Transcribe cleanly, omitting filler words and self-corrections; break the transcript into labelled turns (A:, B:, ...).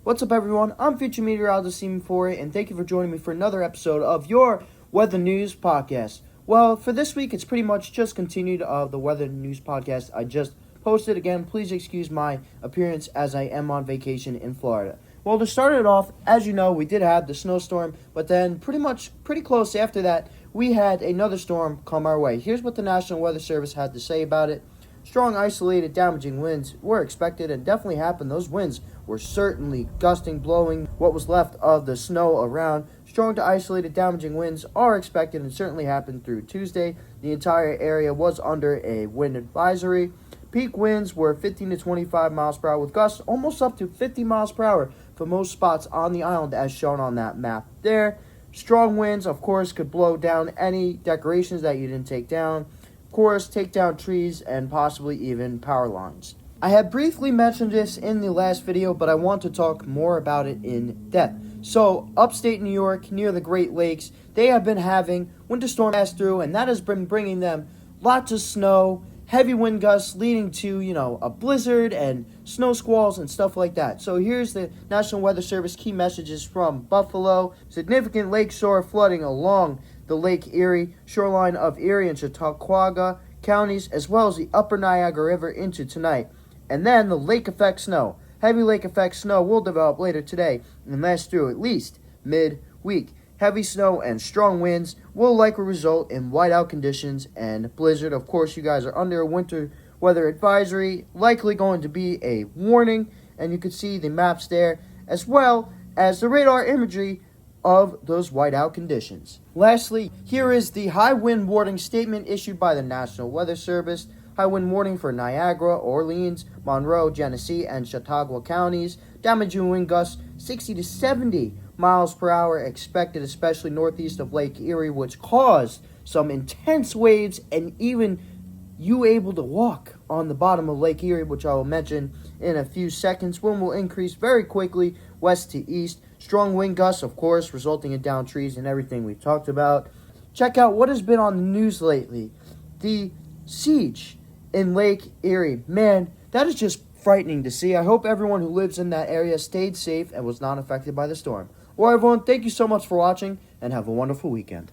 A: What's up, everyone? I'm future meteorologist Seaman Foray, and thank you for joining me for another episode of your Weather News Podcast. Well, for this week, it's pretty much just continued of the Weather News Podcast I just posted. Again, please excuse my appearance as I am on vacation in Florida. Well, to start it off, as you know, we did have the snowstorm, but then pretty close after that, we had another storm come our way. Here's what the National Weather Service had to say about it. Strong, isolated, damaging winds were expected and definitely happened. Those winds were certainly gusting, blowing what was left of the snow around. Strong to isolated, damaging winds are expected and certainly happened through Tuesday. The entire area was under a wind advisory. Peak winds were 15 to 25 miles per hour with gusts almost up to 50 miles per hour for most spots on the island as shown on that map there. Strong winds, of course, could blow down any decorations that you didn't take down. Of course, take down trees and possibly even power lines. I had briefly mentioned this in the last video, but I want to talk more about it in depth. So, upstate New York, near the Great Lakes, they have been having winter storm pass through, and that has been bringing them lots of snow, heavy wind gusts leading to, a blizzard and snow squalls and stuff like that. So here's the National Weather Service key messages from Buffalo. Significant lakeshore flooding along the Lake Erie, shoreline of Erie and Chautauqua counties, as well as the upper Niagara River into tonight. And then the lake effect snow. Heavy lake effect snow will develop later today and last through at least mid-week. Heavy snow and strong winds will likely result in whiteout conditions and blizzard. Of course, you guys are under a winter weather advisory, likely going to be a warning, and you can see the maps there, as well as the radar imagery of those whiteout conditions. Lastly, here is the high wind warning statement issued by the National Weather Service. High wind warning for Niagara, Orleans, Monroe, Genesee, and Chautauqua counties. Damaging wind gusts 60 to 70 miles per hour expected, especially northeast of Lake Erie, which caused some intense waves and even you able to walk on the bottom of Lake Erie, which I will mention in a few seconds. Wind will increase very quickly west to east. Strong wind gusts, of course, resulting in downed trees and everything we've talked about. Check out what has been on the news lately. The siege in Lake Erie. Man, that is just frightening to see. I hope everyone who lives in that area stayed safe and was not affected by the storm. Well, everyone, thank you so much for watching and have a wonderful weekend.